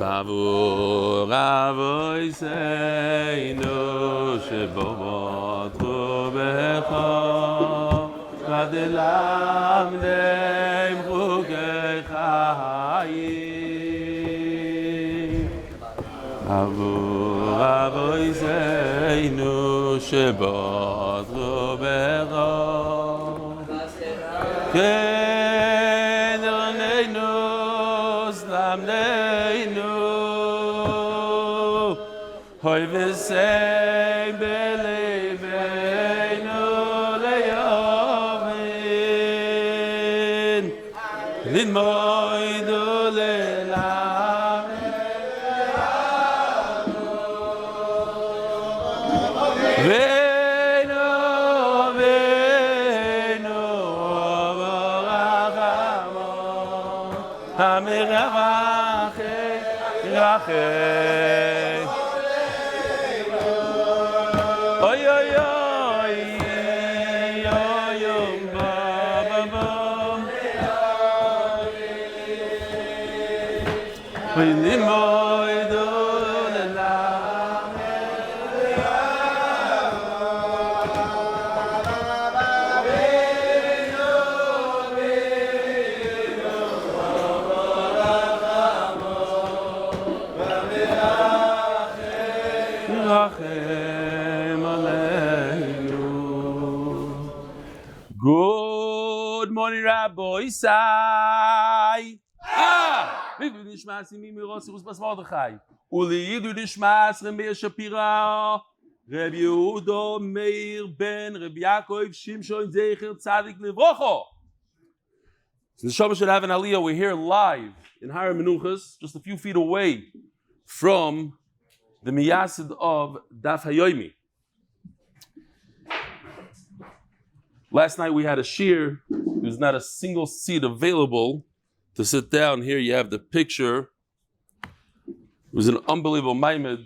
בעבור אבויסנו שבומותו בך ודלמדם חוקי חיים בעבור אבויסנו שבומותו בך כן עננו סלמנו Hoy v'sei b'leveinu le'yovin L'moidu le'lamed Ve'inu ve'inu v'rachamon Ha'mirachei rachei Good morning, Rabbi Isai. Wie nishmas mi miros us bas Mordechai. Uli du nishmas Rabbi Shapira. Rabbi Yehuda Meir ben Rabbi Yaakov Shimshon Zecher Tzadik Livrocho. So the Shabbos should have an aliyah. We're here live in Har Menuchas, just a few feet away from the Miyasid of Daf Yomi. Last night we had a shir. There's not a single seat available to sit down. Here you have the picture. It was an unbelievable maimed.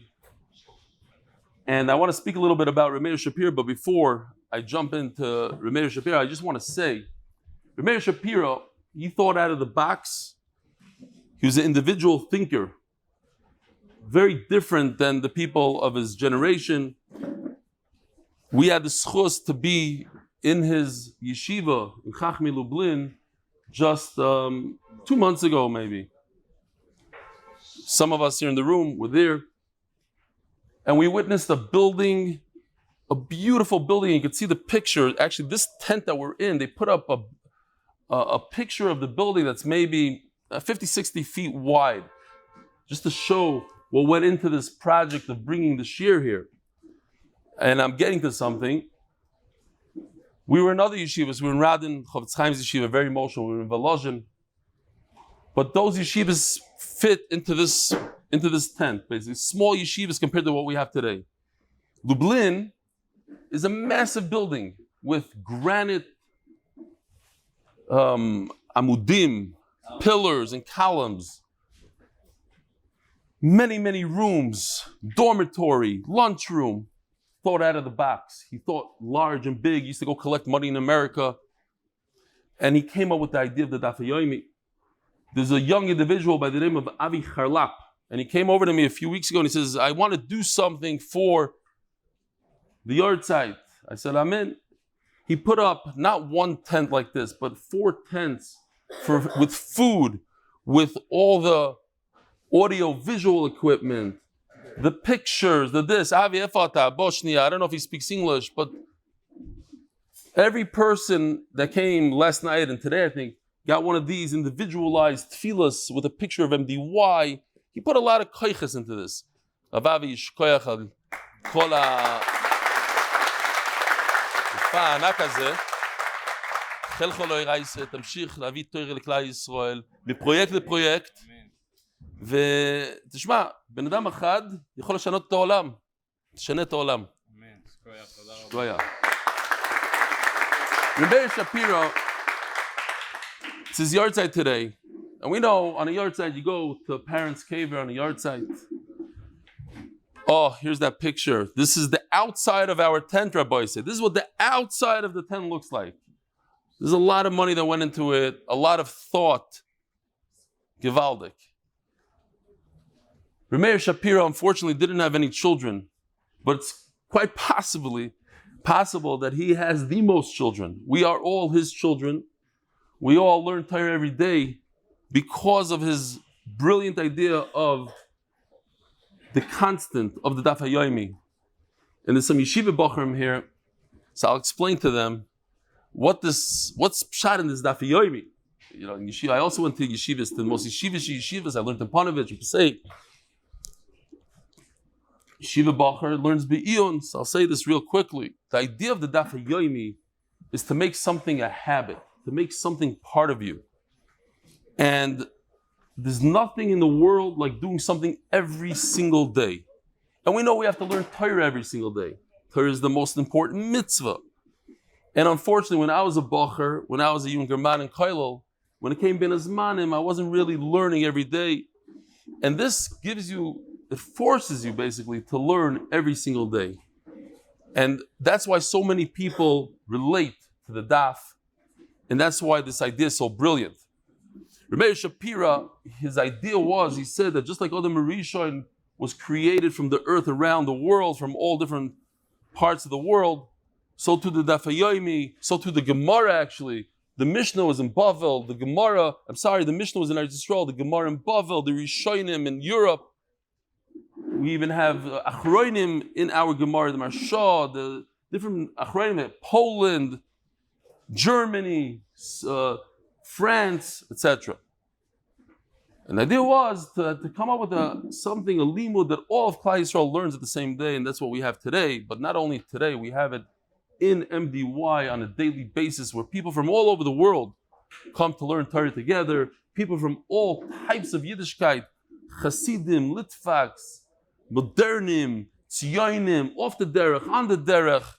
And I want to speak a little bit about Reb Meir Shapiro, but before I jump into Reb Meir Shapiro, I just want to say, Reb Meir Shapiro, he thought out of the box. He was an individual thinker, very different than the people of his generation. We had the zechus to be in his yeshiva in Chachmi Lublin just 2 months ago, maybe. Some of us here in the room were there, and we witnessed a building, a beautiful building. You could see the picture. Actually, this tent that we're in, they put up a picture of the building that's maybe 50, 60 feet wide, just to show what went into this project of bringing the shir here. And I'm getting to something. We were in other yeshivas. We were in Radin, Chavetz Chaim's yeshiva, very emotional. We were in Volozhin. But those yeshivas fit into this tent, basically. Small yeshivas compared to what we have today. Lublin is a massive building with granite amudim, pillars and columns. Many, many rooms, dormitory, lunchroom. Thought out of the box. He thought large and big. He used to go collect money in America. And he came up with the idea of the Daf Yomi. There's a young individual by the name of Avi Charlap. And he came over to me a few weeks ago and he says, I want to do something for the yard site. I said, Amen. He put up not one tent like this, but 4 tents with food, with all the audio visual equipment, the pictures, the this, Avi Efata, Boshnia, I don't know if he speaks English, but every person that came last night and today, I think, got one of these individualized tefillas with a picture of MDY. He put a lot of koiches into this. Avavi shkoyach al kol הענק הזה, חלקו לא ירייסה, תמשיך להביא תורה לכלל ישראל, מפרויקט לפרויקט, ותשמע, בן אדם אחד יכול לשנות את העולם, תשנה את העולם. אמן, תודה רבה. Rebbe Shapiro, it's his yard site today, and we know on a yard site you go to a parent's cave on a yard site. Oh, here's that picture. This is the outside of our tent, Rabbi said. This is what the outside of the tent looks like. There's a lot of money that went into it, a lot of thought. Gewaldig. Reb Meir Shapira unfortunately didn't have any children, but it's quite possible that he has the most children. We are all his children. We all learn Torah every day because of his brilliant idea of the constant of the Daf Yomi. And there's some yeshiva bochurim here, so I'll explain to them what's pshat in this Daf Yomi. In yeshiva, I also went to yeshivas, the most yeshivas I learned in Panovich and Pesach. Yeshiva bocher learns be'iyun, so I'll say this real quickly. The idea of the Daf Yomi is to make something a habit, to make something part of you. And there's nothing in the world like doing something every single day. And we know we have to learn Torah every single day. Torah is the most important mitzvah. And unfortunately, when I was a bocher, when I was a younger man in Koilel, when it came Ben Azmanim, I wasn't really learning every day. And this it forces you basically to learn every single day. And that's why so many people relate to the daf. And that's why this idea is so brilliant. Reb Meir Shapira, his idea was, he said that just like Adam Rishon was created from the earth around the world, from all different parts of the world, so too the Daf Yomi, so too the Gemara actually. The Mishnah was in Bavel, the Mishnah was in Eretz Yisrael, the Gemara in Bavel, the Rishonim in Europe. We even have Achronim in our Gemara, the Marsha, the different Achronim, Poland, Germany, France, etc. And the idea was to come up with a limud that all of Klal Yisrael learns at the same day, and that's what we have today. But not only today, we have it in MDY on a daily basis, where people from all over the world come to learn Torah together. People from all types of Yiddishkeit, Hasidim, Litvaks, Modernim, Tziyonim, off the derech, on the derech.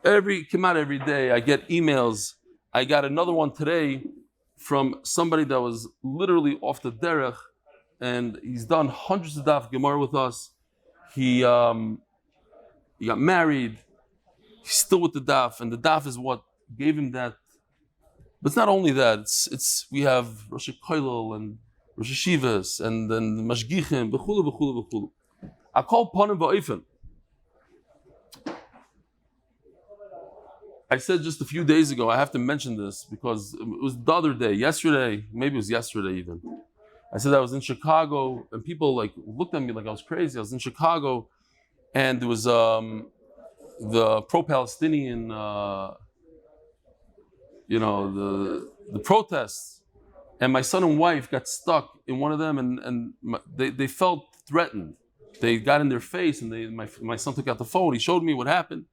Every day I get emails. I got another one today from somebody that was literally off the derech, and he's done hundreds of daf Gemara with us. He got married. He's still with the daf, and the daf is what gave him that. But it's not only that. It's we have Rosh Koilel and Rosh Yeshivas and then Mashgichim, b'chulu. I call Panim Ba'ofen. I said just a few days ago, I have to mention this because it was the other day, maybe it was yesterday even. I said I was in Chicago and people looked at me like I was crazy. I was in Chicago and there was the pro-Palestinian, the protests, and my son and wife got stuck in one of them and they felt threatened. They got in their face and my son took out the phone. He showed me what happened.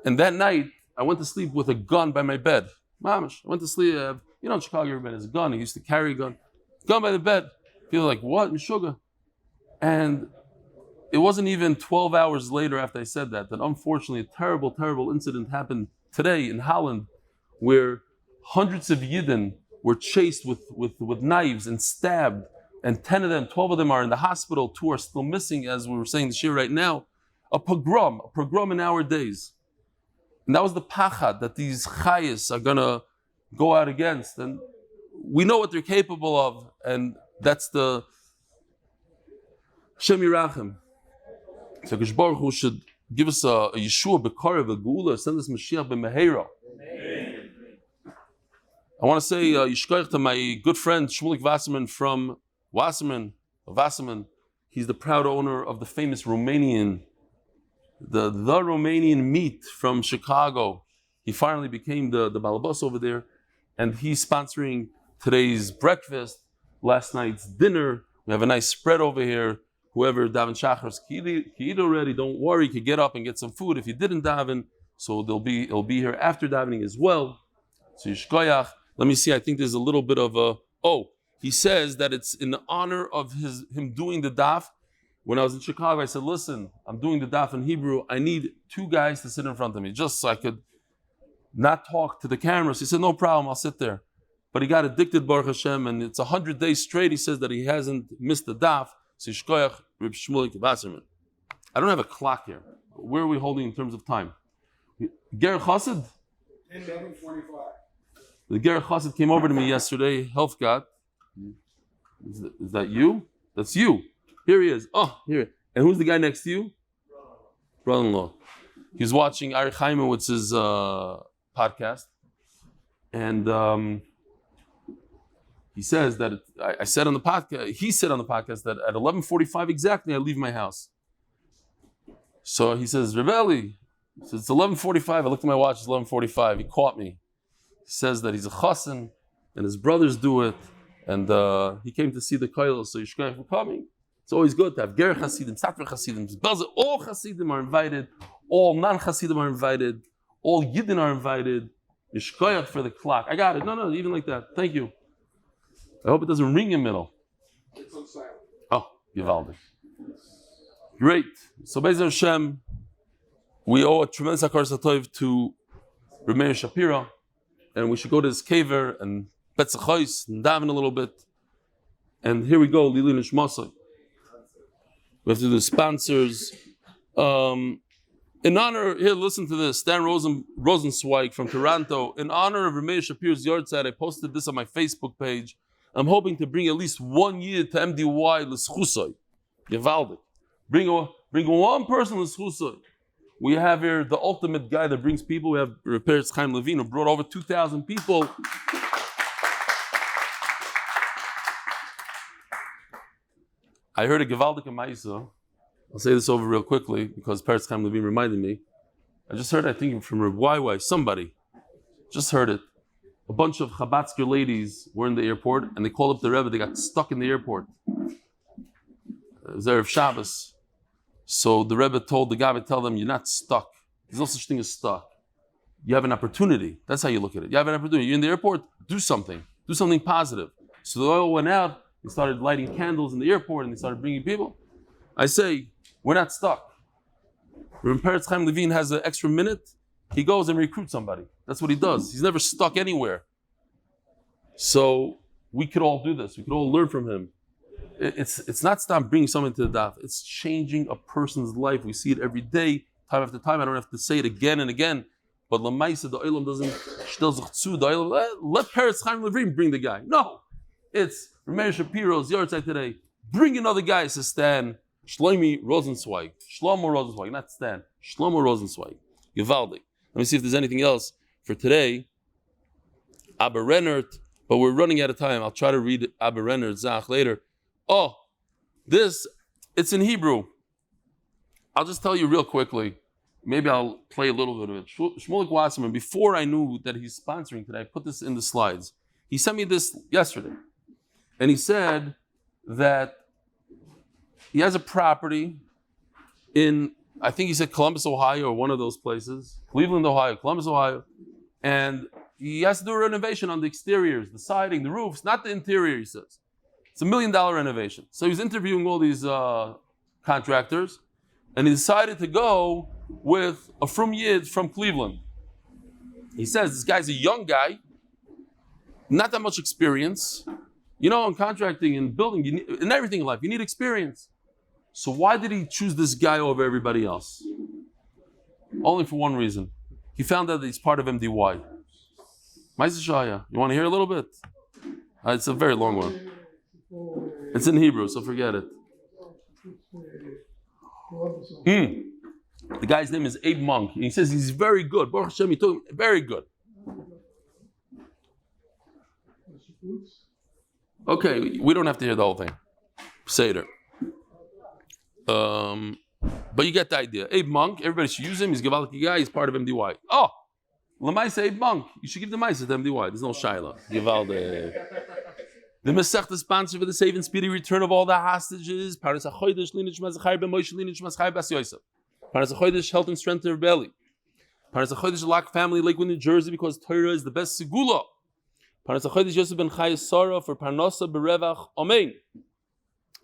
And that night, I went to sleep with a gun by my bed. Mamash. I went to sleep. In Chicago, everybody has a gun. He used to carry a gun. Gun by the bed. People were like, what? Mishuga. And it wasn't even 12 hours later after I said that unfortunately a terrible, terrible incident happened today in Holland, where hundreds of Yidden were chased with knives and stabbed, and 12 of them are in the hospital. 2 are still missing, as we were saying this year right now. A pogrom in our days. And that was the pachad that these chayas are going to go out against. And we know what they're capable of. And that's the Shem Yirachem. So Kadosh Baruch Hu should give us a Yeshua B'Karev, a Geula, send us Mashiach B'Meheira. I want to say Yishkoich to my good friend Shmulik Wasserman from Wasserman. He's the proud owner of the famous Romanian the Romanian meat from Chicago. He finally became the balabas over there, and he's sponsoring today's breakfast, last night's dinner. We have a nice spread over here. Whoever daven shachar can eat already. Don't worry, you can get up and get some food if you didn't daven. So it'll be here after davening as well. So yishkoyach. Let me see. I think there's a little bit of a. Oh, he says that it's in honor of him doing the daf. When I was in Chicago, I said, listen, I'm doing the daf in Hebrew. I need 2 guys to sit in front of me, just so I could not talk to the cameras. He said, no problem, I'll sit there. But he got addicted, Baruch Hashem, and it's 100 days straight. He says that he hasn't missed the daf. So Yishkoyach, Reb Shmulik Wasserman. I don't have a clock here. Where are we holding in terms of time? Ger Chassid? 10:25. The Ger Chassid came over to me yesterday, health God. Is that you? That's you. Here he is. Oh, here. And who's the guy next to you? Brother-in-law. He's watching Ari Chaimewitz's podcast. And he says that I said on the podcast, he said on the podcast that at 11:45 exactly I leave my house. So he says, Rav Eli, so it's 11:45. I looked at my watch, it's 11:45. He caught me. He says that he's a chassan and his brothers do it. And he came to see the klal, so Yishkoyach for coming. It's always good to have ger chasidim, satver chasidim, all chasidim are invited, all non-chasidim are invited, all yidden are invited. Yishkoyach for the clock. I got it. No, even like that. Thank you. I hope it doesn't ring in the middle. It's on silent. Oh, Givaldi. Great. So Be'ez Hashem, we owe a tremendous akar satov to Reb Meir Shapiro, and we should go to his caver and bet zechus and daven a little bit. And here we go, Lili Nishmasai. We have to do the sponsors. In honor, here, listen to this. Stan Rosenzweig from Toronto. In honor of Reb Meir Shapiro's yahrzeit, I posted this on my Facebook page. I'm hoping to bring at least 1 year to MDY l'schusay. Gevaldik. Bring one person l'schusay. We have here the ultimate guy that brings people. We have Repairs Chaim Levine, who brought over 2,000 people. I heard a Gevaldik Maisa. I'll say this over real quickly because Peretz Chaim Levine reminded me. I just heard, I think, from Reb YY, somebody. Just heard it. A bunch of Chabadsker ladies were in the airport and they called up the Rebbe. They got stuck in the airport. It was Erev Shabbos. So the Rebbe told the guy to tell them, you're not stuck. There's no such thing as stuck. You have an opportunity. That's how you look at it. You have an opportunity. You're in the airport, do something. Do something positive. So the oil went out. They started lighting candles in the airport and they started bringing people. I say, we're not stuck. When Peretz Chaim Levine has an extra minute, he goes and recruits somebody. That's what he does. He's never stuck anywhere. So we could all do this. We could all learn from him. It's not stop bringing someone to the daf. It's changing a person's life. We see it every day, time after time. I don't have to say it again and again. But Lamaisa, the Olam doesn't shtel zechus. The Olam let Peretz Chaim Levine bring the guy. No, it's Reb Meir Shapiro's yahrzeit today. Bring another guy, says Stan. Shlomo Rosenzweig, not Stan. Shlomo Rosenzweig. Givaldi. Let me see if there's anything else for today. Abba Rennert, but we're running out of time. I'll try to read Abba Rennert Zach later. Oh, it's in Hebrew. I'll just tell you real quickly. Maybe I'll play a little bit of it. Shmulik Wasserman, before I knew that he's sponsoring today, I put this in the slides. He sent me this yesterday. And he said that he has a property in, I think he said Columbus, Ohio, or one of those places. Cleveland, Ohio, Columbus, Ohio. And he has to do a renovation on the exteriors, the siding, the roofs, not the interior, he says. It's $1 million renovation. So he was interviewing all these contractors, and he decided to go with a Frum Yid from Cleveland. He says, this guy's a young guy, not that much experience. You know, in contracting and building, in everything in life, you need experience. So why did he choose this guy over everybody else? Only for one reason. He found out that he's part of MDY. Motzei Shabbos. You want to hear a little bit? It's a very long one. It's in Hebrew, so forget it. The guy's name is Abe Monk. He says he's very good. Baruch Hashem, he told him, very good. Okay, we don't have to hear the whole thing. Seder. But you get the idea. Abe Monk, everybody should use him. He's a Gavaliki guy. He's part of MDY. Oh, Lamaisa Abe Monk. You should give the Maisa to MDY. There's no Shaila. Givaldi. The Masechta sponsor for the safe and speedy return of all the hostages. Parnassa B'revach Yosef. Parnassa Chodesh, health and strength to Rav Eli. Parnassa Chodesh, Lakewood family, Lakewood, New Jersey, because Torah is the best Segula. Parnassa Chodesh, Yosef ben Chaya, Sara for Parnassa B'revach. Amen.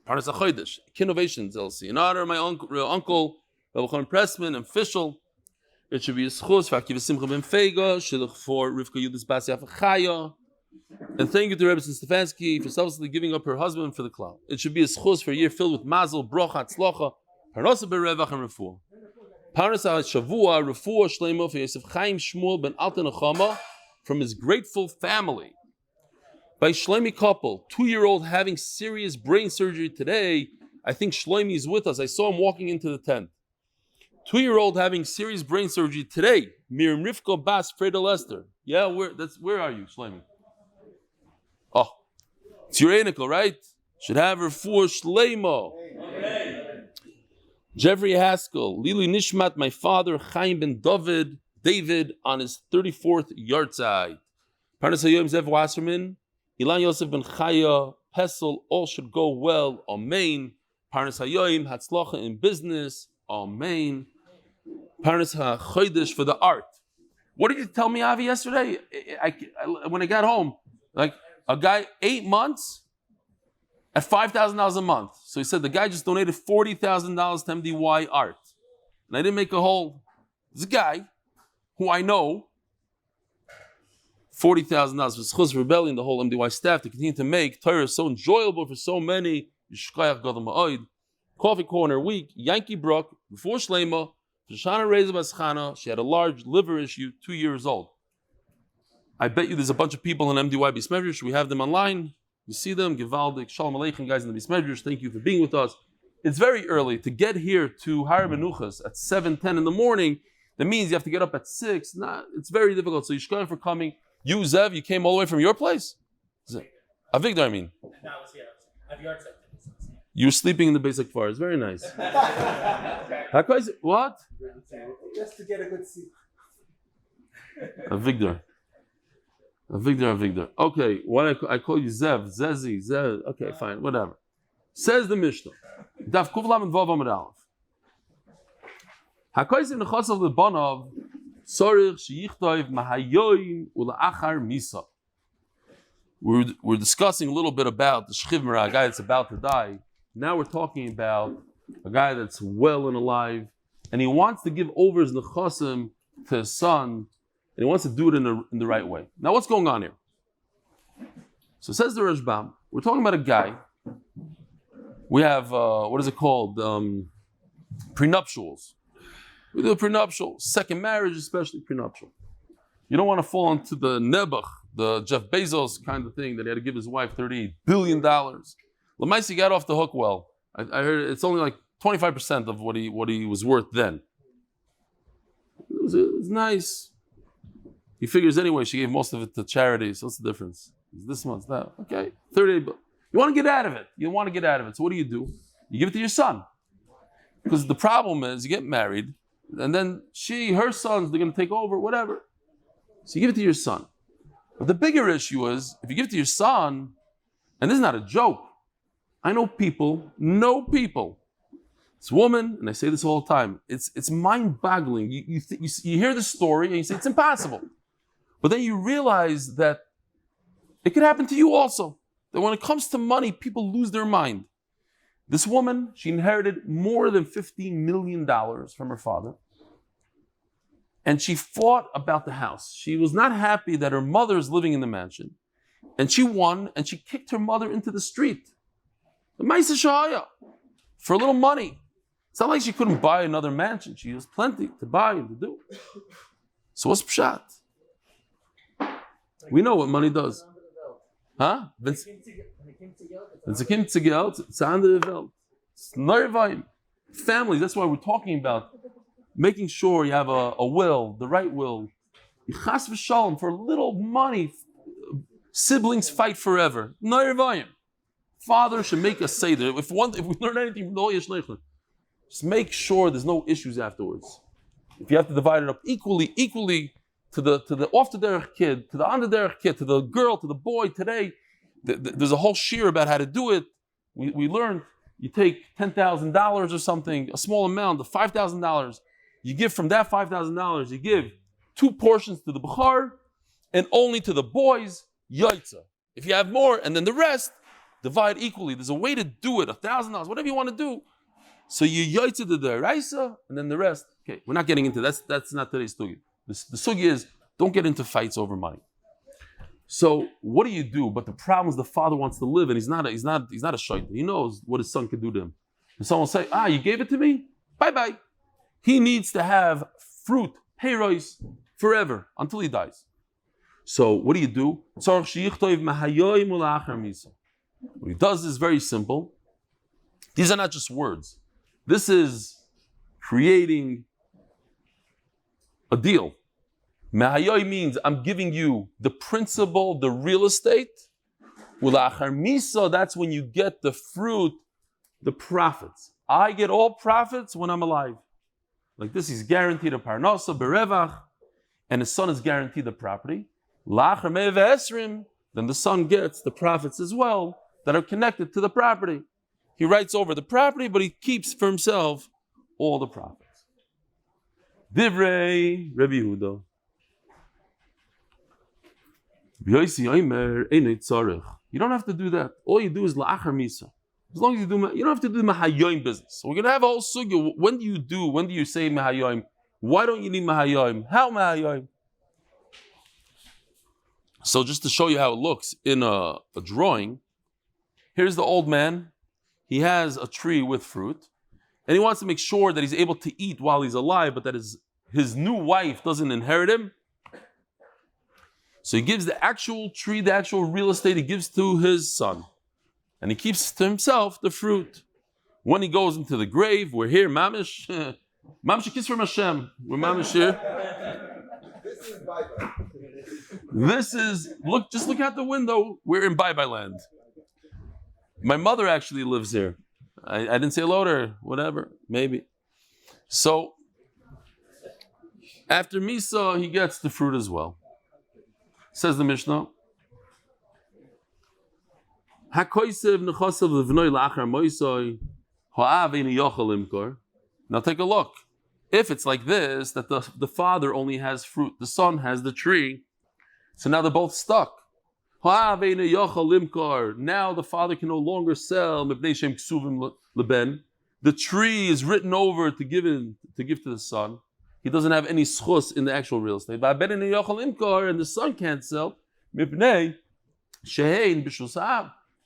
Parnassa Chodesh, Kidnovations LLC. In honor of my uncle Elchanan Pressman and Fishel, it should be a zechus for Akiva Simcha Ben Fayga, shidduch for Rivka Yehudit for Chaya. And thank you to Rebbitzen Stefansky for selflessly giving up her husband for the klal. It should be a zechus for a year filled with Mazel, Bracha, hatzlacha, Parnassa B'revach and Refuah. Parnassa Shavua, Refuah, Shleimo for Yosef Chaim Shmuel ben Alta Nechama from his grateful family. By Shlomi couple, 2-year-old having serious brain surgery today. I think Shlomi is with us. I saw him walking into the tent. 2-year-old having serious brain surgery today. Miriam Rivka Bas Freda Lester. Yeah, where are you, Shlomi? Oh, it's your anicle, right? Should have her for Shleimo. Jeffrey Haskell, Lili Nishmat, my father, Chaim ben David, on his 34th yahrzeit. Parnassa B'revach Zev Wasserman, Ilan Yosef ben Chaya, Pesel, all should go well. Amen. Parnassa hatzlacha in business. Amen. Parnassa Chodesh for the art. What did you tell me, Avi, yesterday? When I got home, like a guy, 8 months at $5,000 a month. So he said the guy just donated $40,000 to MDY art. And I didn't make a whole. This guy, who I know, $40,000 for zechus rebellion, the whole MDY staff to continue to make Torah so enjoyable for so many. Coffee corner week, Yankee Brook, before Shlema, Shoshana Reza Baschana, she had a large liver issue, 2 years old. I bet you there's a bunch of people in MDY Bismedrish. We have them online. You see them, Givaldik, Shalom Aleichem, guys in the Bismedrish. Thank you for being with us. It's very early to get here to Har Menuchas at 7:10 in the morning. That means you have to get up at 6. It's very difficult. So Yishkoyim for coming. You, Zev, you came all the way from your place? Avigdor, I mean. No, I was here. I have yard site. You were sleeping in the basic far. It's very nice. What? Just to get a good seat. Avigdor. Okay, what I call you Zev, Zezi, Zev. Okay, fine, whatever. Says the Mishnah. Daf Kuvlam and Vav Amud Aleph. Hakoysim nechasav lebanav tzorich sheyichtov mahayoyim ula'achar misa. We're discussing a little bit about the shchivmera, a guy that's about to die. Now we're talking about a guy that's well and alive, and he wants to give over his nechasim to his son, and he wants to do it in the right way. Now, what's going on here? So says the Rashbam, we're talking about a guy. We have, what is it called? Prenuptials. We do prenuptial, second marriage, especially prenuptial. You don't want to fall into the Nebuch, the Jeff Bezos kind of thing that he had to give his wife $38 billion. Lamaisi got off the hook well. I heard it's only like 25% of what he was worth then. It was nice. He figures anyway she gave most of it to charities. What's the difference? This month's that. Okay, 38 billion. You want to get out of it. You want to get out of it. So what do? You give it to your son. Because the problem is you get married, and then her sons, they're going to take over, whatever. So you give it to your son. But the bigger issue is, if you give it to your son, and this is not a joke, I know people, it's woman, and I say this all the time, it's mind-boggling. You hear the story, and you say, it's impossible. But then you realize that it could happen to you also. That when it comes to money, people lose their mind. This woman, she inherited more than $15 million from her father. And she fought about the house. She was not happy that her mother is living in the mansion. And she won, and she kicked her mother into the street. The Motzei Shabbos, for a little money. It's not like she couldn't buy another mansion. She has plenty to buy and to do. So what's pshat? We know what money does. Huh? Wenn es kommt zu Geld, it's eine andere Welt. It's nervine. Families, that's why we're talking about making sure you have a will, the right will. Chas v'shalom, for little money, siblings fight forever. Nervine. Father should make us say that. If we learn anything from the Yesh Leichler, just make sure there's no issues afterwards. If you have to divide it up equally to the off the derech kid, to the on the derech kid, to the girl, to the boy. Today, there's a whole shiur about how to do it. We learned you take $10,000 or something, a small amount, the $5,000. You give from that $5,000, you give 2 portions to the b'char and only to the boys, yaitza. If you have more, and then the rest, divide equally. There's a way to do it, $1,000, whatever you want to do. So you yaitza the deraisa, and then the rest. Okay, we're not getting into that. That's not today's sugi. The sugi is, don't get into fights over money. So what do you do? But the problem is the father wants to live, and he's not a shaytan. He knows what his son can do to him. And someone will say, you gave it to me? Bye-bye. He needs to have fruit, peiros, forever, until he dies. So what do you do? What he does is very simple. These are not just words. This is creating a deal. Mahayoy means I'm giving you the principal, the real estate. That's when you get the fruit, the profits. I get all profits when I'm alive. Like this, he's guaranteed a Parnassa B'revach, and his son is guaranteed the property. Then the son gets the profits as well that are connected to the property. He writes over the property, but he keeps for himself all the profits. Divrei Rabbi Yehuda. You don't have to do that. All you do is la'achar misa. As long as you don't have to do the mahayoim business. So we're going to have a whole sugya. When do you say mahayoim? Why don't you need mahayoim? How mahayoim? So just to show you how it looks in a drawing, here's the old man. He has a tree with fruit, and he wants to make sure that he's able to eat while he's alive, but that his new wife doesn't inherit him. So he gives the actual tree, the actual real estate, he gives to his son. And he keeps to himself the fruit. When he goes into the grave, we're here, mamish kiss from Hashem. We're mamish here. This is bye-bye. Just look out the window. We're in bye-bye land. My mother actually lives here. I didn't say hello to her, whatever, maybe. So, after Misa, he gets the fruit as well. Says the Mishnah. Now take a look. If it's like this, that the father only has fruit, the son has the tree, so now they're both stuck. Now the father can no longer sell. The tree is written over to give to the son. He doesn't have any zechus in the actual real estate. And the son can't sell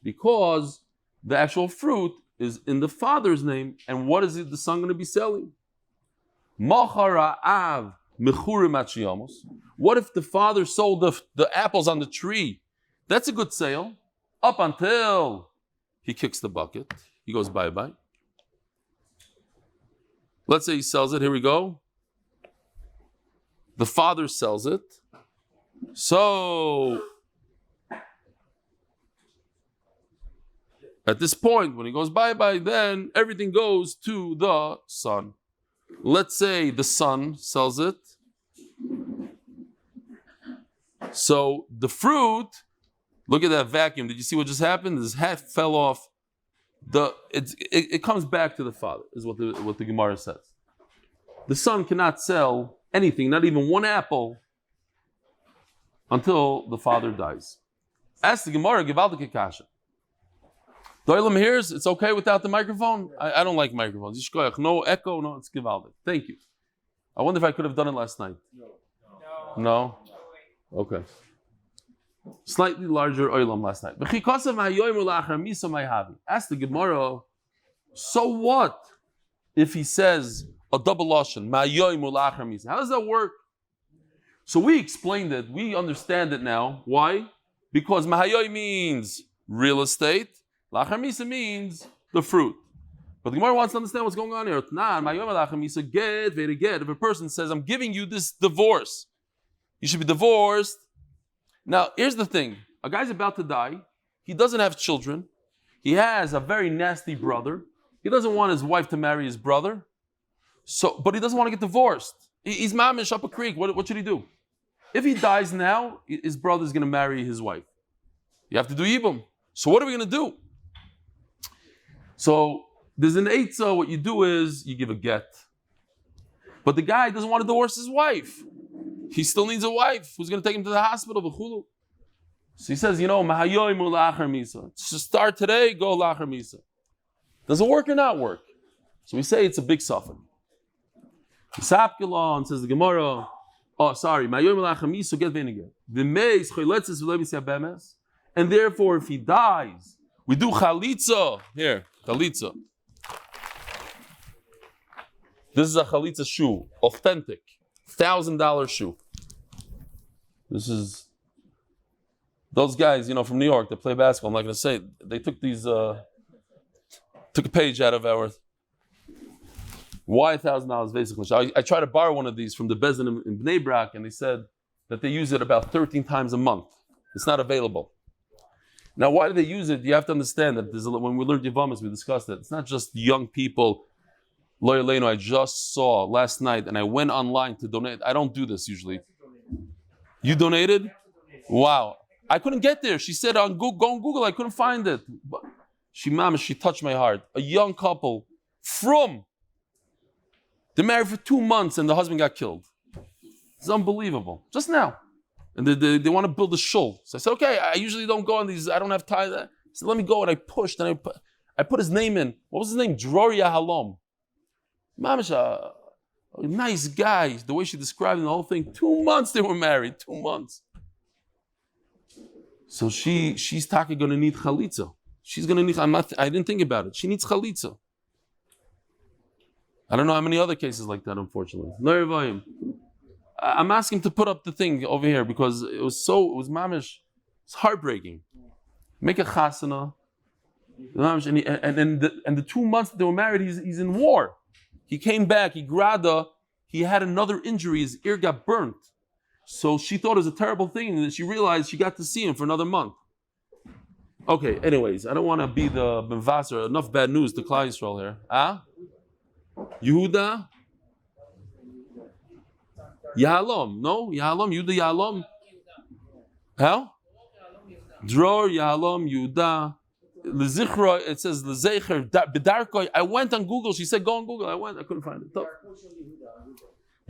because the actual fruit is in the father's name. And what is the son going to be selling? What if the father sold the apples on the tree? That's a good sale up until he kicks the bucket. He goes bye-bye. Let's say he sells it. Here we go. The father sells it. So at this point, when he goes bye-bye, then everything goes to the son. Let's say the son sells it. So the fruit, look at that vacuum. Did you see what just happened? His hat fell off. It comes back to the father, is what the Gemara says. The son cannot sell anything, not even one apple, until the father dies. Ask the Gemara, Gewaldige Kasha. The Olam hears, it's okay without the microphone? I don't like microphones. No echo, no, it's Gewaldig. Thank you. I wonder if I could have done it last night. No? Okay. Slightly larger Olam last night. Ask the Gemara, so what if he says a double lashon? How does that work? So we explained it. We understand it now. Why? Because mahayoy means real estate. Lachar misa means the fruit. But the Gemara wants to understand what's going on here. If a person says, I'm giving you this divorce, you should be divorced. Now, here's the thing. A guy's about to die. He doesn't have children. He has a very nasty brother. He doesn't want his wife to marry his brother. But he doesn't want to get divorced. He's mamish up a creek. What should he do? If he dies now, his brother's going to marry his wife. You have to do yibum. So what are we going to do? So there's an eitzah. What you do is you give a get. But the guy doesn't want to divorce his wife. He still needs a wife who's going to take him to the hospital. So he says, mahayoy mu lachar misa. Just start today, go lachar misa. Does it work or not work? So we say it's a big suffering. Sapkilon says the Gemara. Mahayoy mu lachar misa get vinegar. V'meis choyletzes v'lo misya bemes. And therefore, if he dies, we do chalitza. Here, chalitza. This is a chalitza shoe, authentic, $1,000 shoe. This is Those guys, from New York, they play basketball. I'm not going to say it. They took these, took a page out of our why $1,000 basically. So I tried to borrow one of these from the Bezin in Bnei Brak, and they said that they use it about 13 times a month. It's not available. Now, why do they use it? You have to understand that when we learned Yevamis, we discussed it. It's not just young people. Lo Yaleinu, I just saw last night, and I went online to donate. I don't do this usually. You donated? Wow. I couldn't get there. She said, go on Google. I couldn't find it. But she touched my heart. A young couple they're married for 2 months, and the husband got killed. It's unbelievable. Just now. And they want to build a shul. So I said, okay, I usually don't go on these. I don't have time. I said, let me go. And I pushed, and I put his name in. What was his name? Dror Yahalom. Mamish, a nice guy. The way she described the whole thing. 2 months they were married. 2 months. So she's talking going to need chalitza. She's going to need. I didn't think about it. She needs chalitza. I don't know how many other cases like that, unfortunately. I'm asking to put up the thing over here because it was mamish. It's heartbreaking. Make a chasana. And the 2 months that they were married, he's in war. He came back, he had another injury, his ear got burnt. So she thought it was a terrible thing, and then she realized she got to see him for another month. Okay, anyways, I don't want to be the Ben Basra. Enough bad news to Klal Yisrael here. Yehuda? Yahalom. No? Yahalom? Yehuda Yahalom? How? Dror Yahalom Yehuda. Zechus, it says Zecher B'darkoi. I went on Google. She said, go on Google. I couldn't find it.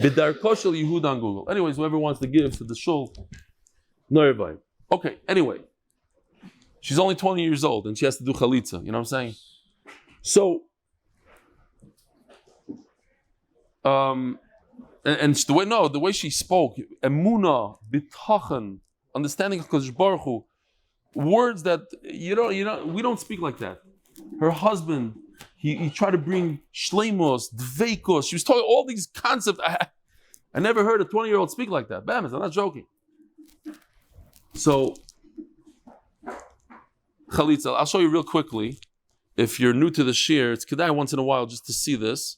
B'darkoshel Yehuda on Google. Anyways, whoever wants to give to the shul, no revive. Okay, anyway. She's only 20 years old and she has to do chalitza. You know what I'm saying? So, the way she spoke, emuna, bitachon, understanding of Kodesh Baruch Hu, words that we don't speak like that. Her husband, he tried to bring shleimos, dveikos. She was talking all these concepts. I never heard a 20-year-old speak like that. Bam, I'm not joking. So, chalitza, I'll show you real quickly. If you're new to the shir, it's kedai once in a while just to see this.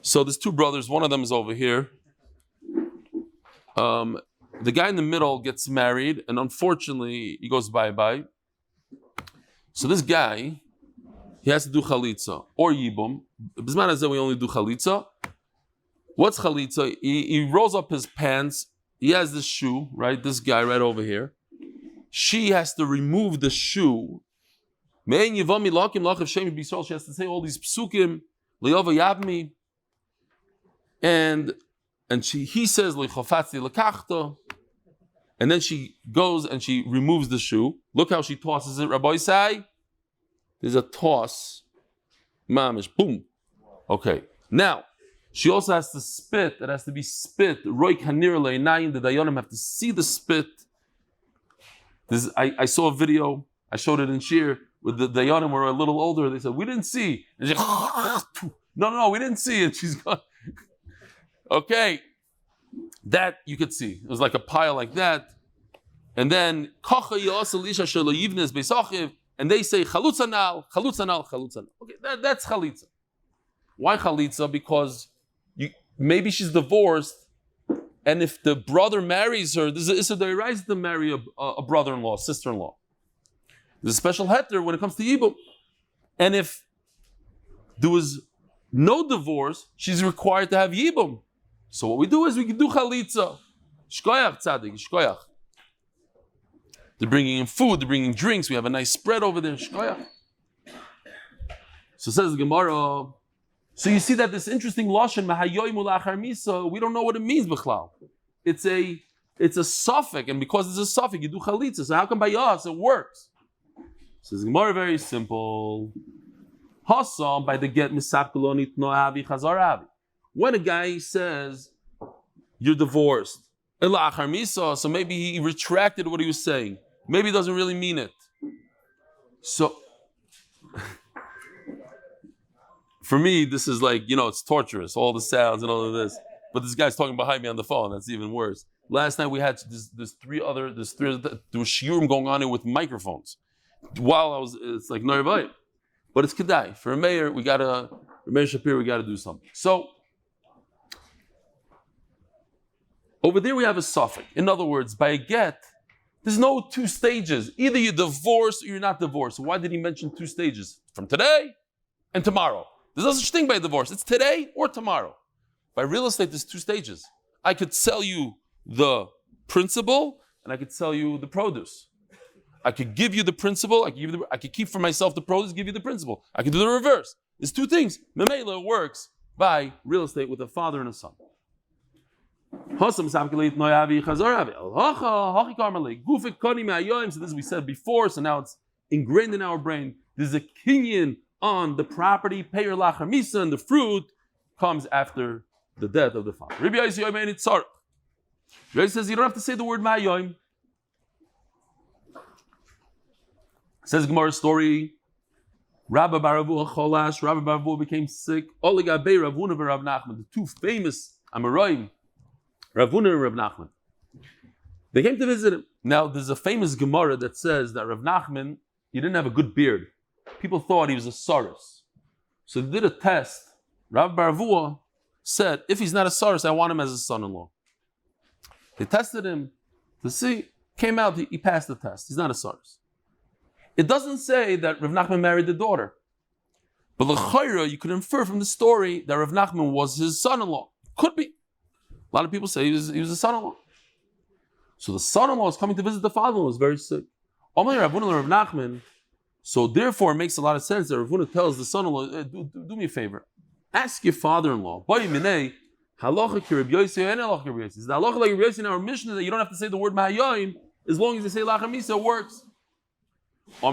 So there's 2 brothers. One of them is over here. The guy in the middle gets married, and unfortunately, he goes bye-bye. So this guy, he has to do chalitza or yibum. Bisman Hazeh, we only do chalitza. What's chalitza? He rolls up his pants. He has this shoe, right? This guy right over here. She has to remove the shoe. She has to say all these psukim. And he says, and then she goes and she removes the shoe. Look how she tosses it, Rabbi Isai. There's a toss. Mamish, boom. Okay. Now, she also has to spit. It has to be spit. Roik hanir le'inayin. The dayanim have to see the spit. I saw a video. I showed it in Shir. With the dayanim were a little older. They said, we didn't see. And she, no, we didn't see it. She's gone. Okay. That you could see. It was like a pile like that. And then, and they say, chalutzanal. Okay, that's chalitza. Why chalitza? Because maybe she's divorced, and if the brother marries her, there's a right to marry a brother-in-law, sister-in-law. There's a special heter when it comes to yibum. And if there was no divorce, she's required to have yibum. So what we do is we can do chalitza. Shkoyach tzadik, shkoyach. They're bringing in food, they're bringing drinks. We have a nice spread over there. Shkoyach. So says the Gemara. So you see that this interesting lashon mahayoy mulachar misa. We don't know what it means b'chlal. It's a suffix, and because it's a suffix, you do chalitza. So how come by us it works? Says the Gemara, very simple. Hasam by the get misapkulonit noavi chazaravi. When a guy says, you're divorced, so maybe he retracted what he was saying. Maybe he doesn't really mean it. So, for me, this is like, it's torturous, all the sounds and all of this. But this guy's talking behind me on the phone, that's even worse. Last night we had there's three there was shiurim going on here with microphones. While it's like Norvay, but it's kedai. For a mayor, Mayor Shapiro, we gotta do something. So over there we have a suffix. In other words, by a get, there's no two stages. Either you're divorced or you're not divorced. So why did he mention two stages? From today and tomorrow. There's no such thing by divorce. It's today or tomorrow. By real estate, there's two stages. I could sell you the principal and I could sell you the produce. I could give you the principal, I could keep for myself the produce, give you the principal. I could do the reverse. There's two things. Memela works by real estate with a father and a son. So this we said before, so now it's ingrained in our brain. There's a kinyan on the property, payer lachar misa, and the fruit comes after the death of the father. Rabbi says you don't have to say the word ma'ayoim. Says Gemara's story. Rabba Baravu Cholash, Rabba Baravu became sick. Oligabei Ravuna and Rav Nachman, the two famous Amoraim, Ravuna and Rav Nachman. They came to visit him. Now there's a famous Gemara that says that Rav Nachman, he didn't have a good beard. People thought he was a Saras. So they did a test. Rabba Baravu said, if he's not a Saras, I want him as a son-in-law. They tested him to see. Came out, he passed the test. He's not a Saras. It doesn't say that Rav Nachman married the daughter. But l'chayra, you could infer from the story that Rav Nachman was his son-in-law. Could be. A lot of people say he was a son-in-law. So the son-in-law is coming to visit the father-in-law, was very sick. Rav Nachman. So therefore it makes a lot of sense that Ravuna tells the son-in-law, do me a favor. Ask your father-in-law. Halacha ki Reb Yosef and halacha ki Reb Yosef. The halacha like Reb Yosef in our Mishnah that you don't have to say the word ma'ayoim, as long as they say lachar misa, it works. I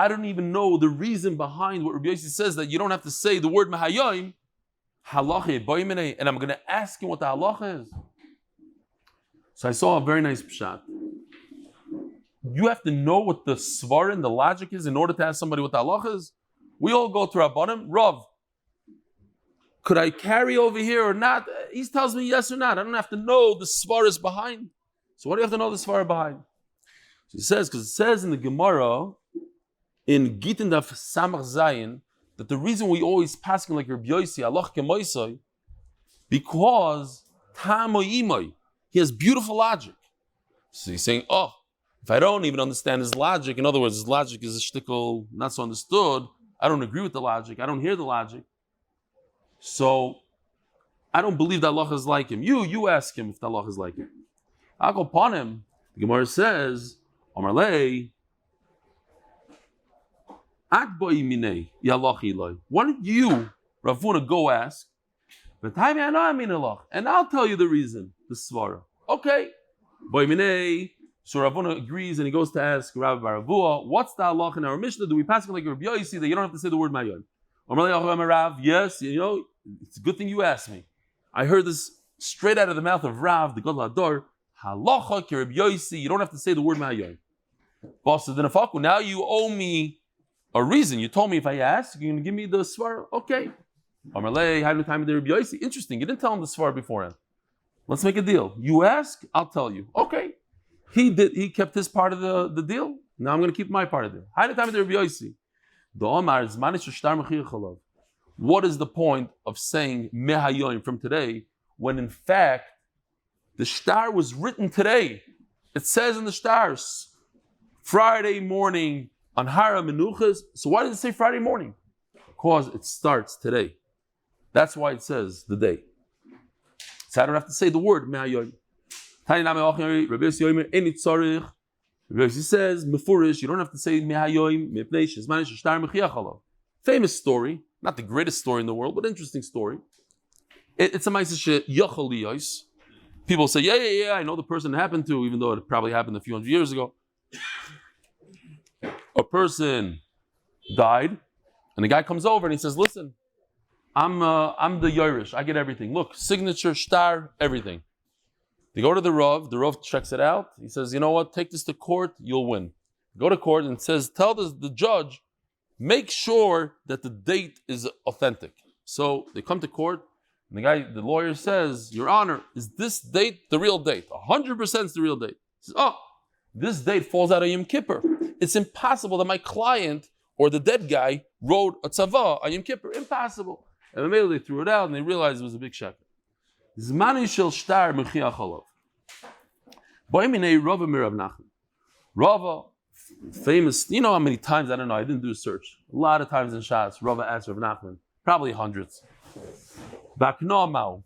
don't even know the reason behind what Rabbi Yosef says that you don't have to say the word mahayoim, and I'm going to ask him what the halacha is. So I saw a very nice pshat. You have to know what the svarin, the logic is, in order to ask somebody what the halacha is. We all go to Rabbanim. Rav, could I carry over here or not? He tells me yes or not. I don't have to know the svaris behind. So what do you have to know the svara behind? He says, because it says in the Gemara, in Gitin Daf Samach Zayin, that the reason we always pass like Rabbi Yossi, Allah kemoisai, because Tamoimai, he has beautiful logic. So he's saying, if I don't even understand his logic, in other words, his logic is a shtickle, not so understood, I don't agree with the logic, I don't hear the logic, so I don't believe that Allah is like him. You ask him if the Allah is like him. I'll go upon him. The Gemara says, Amarlei, Akboi minei, Yalach Eloi. Why don't you, Ravuna, go ask? And I'll tell you the reason, the svara. Okay. Boi minei. So Ravuna agrees and he goes to ask Rabbi Baravua, what's the halach in our Mishnah? Do we pass it like Rabbi Yossi that you don't have to say the word Mayon? Amarlei Rav, yes, it's a good thing you asked me. I heard this straight out of the mouth of Rav, the Gadol Hador. Halacha ki Rabbi Yossi, you don't have to say the word Mayon. Now you owe me a reason. You told me if I ask, you're going to give me the svar. Okay. Interesting. You didn't tell him the svar beforehand. Let's make a deal. You ask, I'll tell you. Okay. He kept his part of the deal. Now I'm going to keep my part of the deal. What is the point of saying mehayoim from today when in fact the shtar was written today? It says in the stars, Friday morning on Hara Menuchas. So why does it say Friday morning? Because it starts today. That's why it says the day. So I don't have to say the word mehayoim. Rabbi Yossi says, Mefurish, you don't have to say mehayoim, mipnei shezman shtar mechiach. Famous story, not the greatest story in the world, but interesting story. It's a ma'aseh yachol liyos. People say, yeah, I know the person it happened to, even though it probably happened a few hundred years ago. A person died, and the guy comes over and he says, listen, I'm the Yerush, I get everything. Look, signature, shtar, everything. They go to the Rav checks it out. He says, you know what, take this to court, you'll win. Go to court and says, tell the judge, make sure that the date is authentic. So they come to court, And the lawyer says, Your Honor, is this date the real date? 100% is the real date. He says, oh, this date falls out of Yom Kippur. It's impossible that my client or the dead guy wrote a tzava on Yom Kippur. Impossible. And immediately they threw it out and they realized it was a big sheker. Zmani shel shtar mechiach olav. Boiminei Rava mirav Nachman. Rava, famous, you know how many times, I don't know, I didn't do a search. A lot of times in Shas, Rava asked Rav Nachman. Probably hundreds. Bakno mau.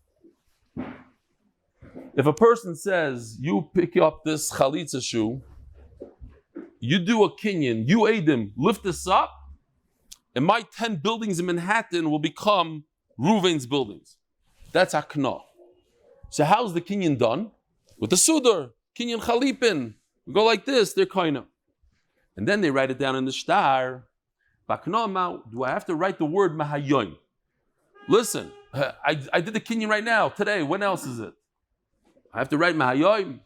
If a person says, you pick up this chalitza shoe, you do a kinyan, you aid him, lift this up, and my 10 buildings in Manhattan will become Reuven's buildings. That's akna. So how's the kinyan done? With the sudar, kinyan chalipin. We go like this, they're kind of. And then they write it down in the shtar. Bakna mau, do I have to write the word mahayoim? Listen, I did the kinyan right now, today, when else is it? I have to write mahayoim.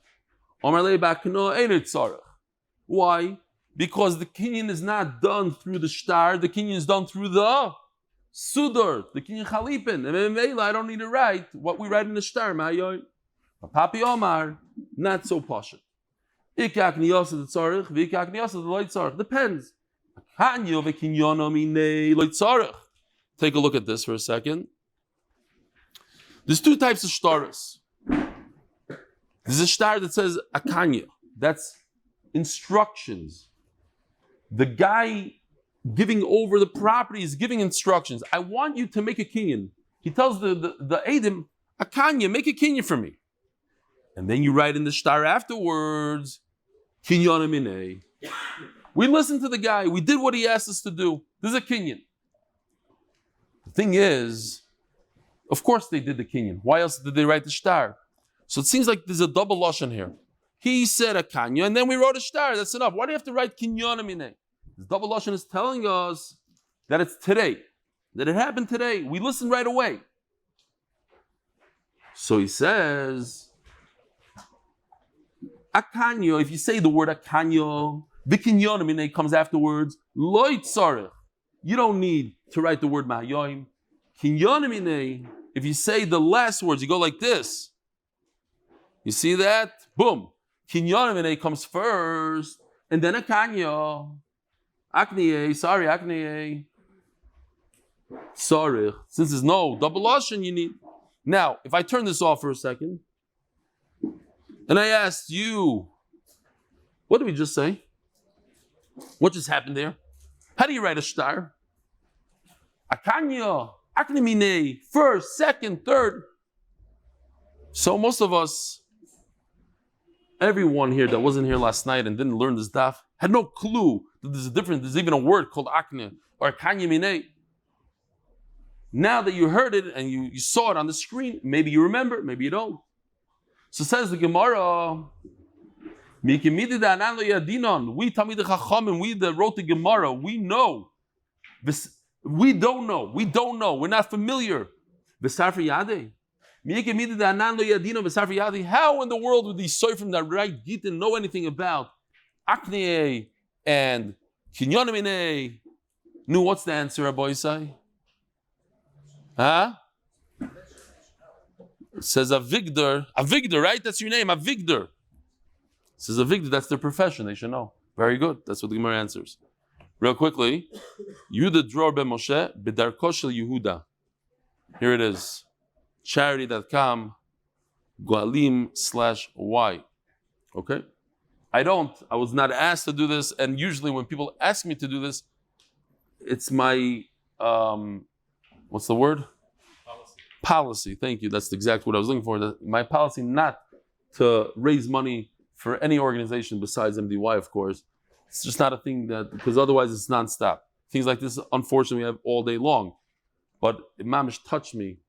Why? Because the kinyan is not done through the shtar, the kinyan is done through the sudar, the kinyan chalipin. And I don't need to write what we write in the shtar, mahayoim. Papi Omar, not so posh. Depends. Take a look at this for a second. There's two types of shtaras. There's a shtar that says akanya. That's instructions. The guy giving over the property is giving instructions. I want you to make a kinyan. He tells the Eidim, akanya, make a kinyan for me. And then you write in the shtar afterwards, kinyan minei. We listened to the guy. We did what he asked us to do. This is a kinyan. The thing is, of course they did the kinyan. Why else did they write the shtar? So it seems like there's a double lashon here. He said a kanya, and then we wrote a shtar. That's enough. Why do you have to write kinyan minei? This double lashon is telling us that it's today, that it happened today. We listened right away. So he says, akanyo, if you say the word akanyo, the kinyan minei comes afterwards, loy tzarech. You don't need to write the word mahayoim. Kinyan minei, if you say the last words, you go like this. You see that? Boom. Kinyan minei comes first, and then akanyo. Akniye, sorry, akniye. Sorry. Since there's no double lashon, you need. Now, if I turn this off for a second, and I asked you, what did we just say? What just happened there? How do you write a shtar? Akanya, aknemine, first, second, third. So most of us, everyone here that wasn't here last night and didn't learn this daf, had no clue that there's a difference. There's even a word called akne or akanya mine. Now that you heard it and you saw it on the screen, maybe you remember, maybe you don't. So says the Gemara, we Talmidei Chachamim, we that wrote the Gemara, we know. We don't know. We're not familiar. How in the world would these Soifrim that write Gita know anything about Akne and Kinyanamine? No, what's the answer, Rabbi Isai? Huh? It says Avigdor, right? That's your name, Avigdor. It says Avigdor, that's their profession, they should know. Very good, that's what the Gemara answers. Real quickly, Yehuda Dror ben Moshe, B'darko shel Yehuda. Here it is, charity.com, Goalim/Y. Okay? I was not asked to do this, and usually when people ask me to do this, it's my, what's the word? Policy, thank you. That's the exact word I was looking for. My policy not to raise money for any organization besides MDY, of course. It's just not a thing because otherwise it's nonstop. Things like this, unfortunately, we have all day long. But Mamish touched me,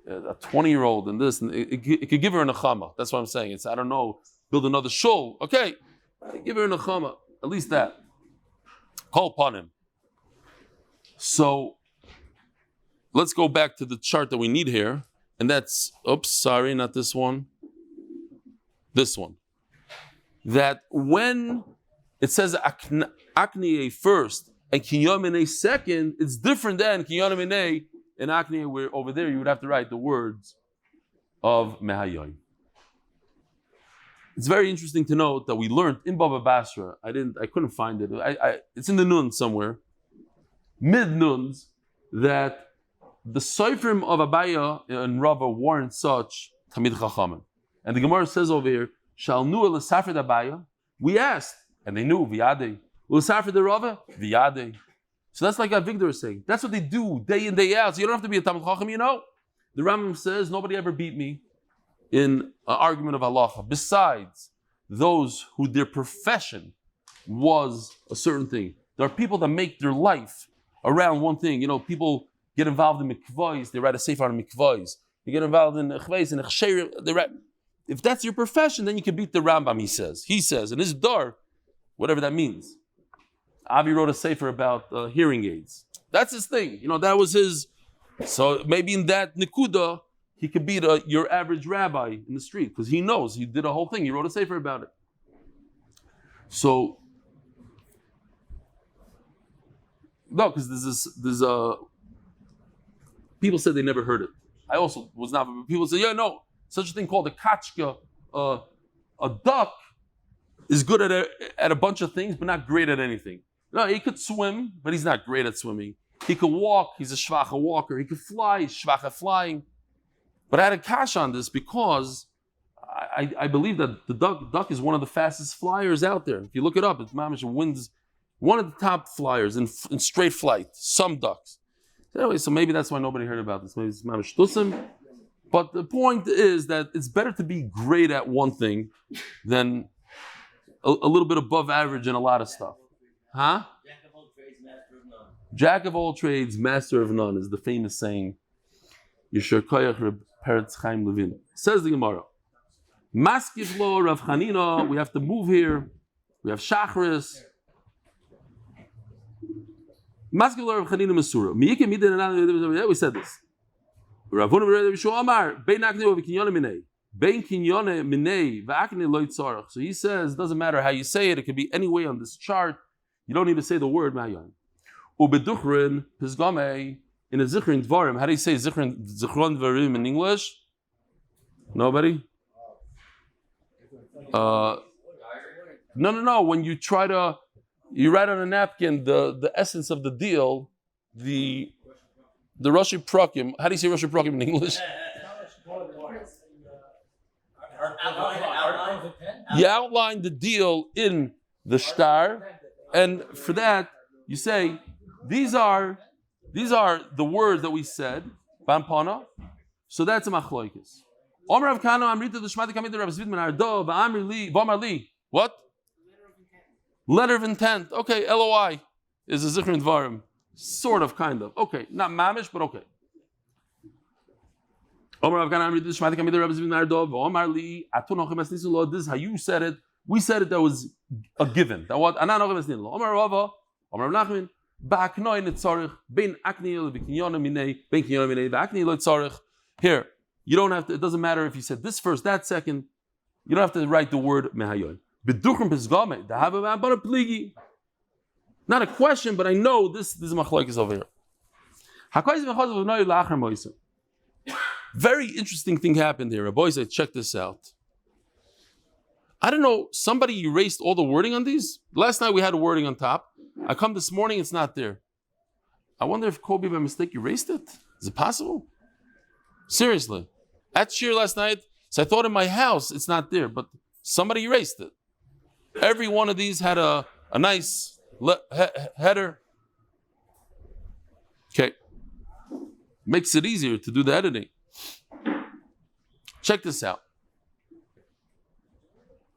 a 20-year-old and this, and it could give her a nechama. That's what I'm saying. It's, I don't know, build another shul. Okay, give her a nechama. At least that. Call upon him. So, let's go back to the chart that we need here. And that's, sorry, not this one. This one. That when it says Akniye first and Kinyaminei second, it's different than Kinyaminei In Akne, where over there you would have to write the words of Mehayoy. It's very interesting to note that we learned in Bava Basra. I couldn't find it. It's in the Nun somewhere, mid Nuns, that the Seifrim of Abaya and Rava weren't such Tamid Chachamim. And the Gemara says over here, Shal nu el Safred Abaya. We asked, and they knew V'yadei. El Safred the Rava V'yadei. So that's like Victor is saying. That's what they do day in day out. So you don't have to be a Tamid Chacham, you know. The Rambam says nobody ever beat me in an argument of halacha, besides those who their profession was a certain thing. There are people that make their life around one thing. You know, people get involved in mikvahs, they write a sefer on mikvahs. You get involved in chveis and chsheir, they write. If that's your profession, then you can beat the Rambam, he says. He says, in his dar, whatever that means. Avi wrote a sefer about hearing aids. That's his thing. You know, that was his. So maybe in that nikuda, he could beat your average rabbi in the street because he knows. He did a whole thing. He wrote a sefer about it. So, no, because there's people said they never heard it. I also was not. People say, yeah, no, such a thing called a kachka, a duck, is good at a bunch of things, but not great at anything. No, he could swim, but he's not great at swimming. He could walk. He's a shvacha walker. He could fly. He's shvacha flying. But I had a kash on this because I believe that the duck is one of the fastest flyers out there. If you look it up, it's mamish wins one of the top flyers in straight flight. Some ducks. Anyway, so maybe that's why nobody heard about this. Maybe it's mamish tusim. But the point is that it's better to be great at one thing than a little bit above average in a lot of stuff. Huh? Jack of all trades, master of none is the famous saying. Yisher koyach Peretz Chaim Levin. Says the Gemara. Maskiv lo Rav Chanina. We have to move here. We have Shachris. Maskiv lo Rav Chanina Masura. We said this. Ravuna B'Rei Yeshua Amar Bein Akne v'Kinyone Minei Bein Kinyone Minei v'Akne Lo Yitzarach. So he says, it doesn't matter how you say it. It could be any way on this chart. You don't need to say the word Ma'ayon. Ubeduchrin Pizgamei. In a Zichron Dvarim, how do you say Zichron Dvarim in English? Nobody? No. When you try to, you write on a napkin the essence of the deal, the Rashi Prakim. How do you say Rashi Prakim in English? You outline the deal in the shtar, and for that you say these are the words that we said, Bampana. So that's a machloikis. Omer Rav Kana Amrita the Shmati Kamid Rav Zvidman Ardo V'Amri Li V'Amar Li. What? Letter of intent. Okay, LOI is a Zichron Dvarim. Sort of, kind of. Okay, not mamish, but okay. Omer Rav Kana Amrita the Shmati Kamid Rav Zvidman Ardo V'Amar Li Atunochem Esnisu Lo. This is how you said it. We said it. That was a given. That what? Ananochem Esnisu Lo. Omer Rava. Omer Rav Nachman. Here, you don't have to, it doesn't matter if you said this first, that second, you don't have to write the word mehayoy. Not a question, but I know this is machlokes over here. Very interesting thing happened here. Boys, check this out. I don't know, somebody erased all the wording on these? Last night we had a wording on top. I come this morning, it's not there. I wonder if Kobe by mistake erased it. Is it possible? Seriously. At Shir last night, so I thought in my house it's not there, but somebody erased it. Every one of these had a nice header. Okay. Makes it easier to do the editing. Check this out.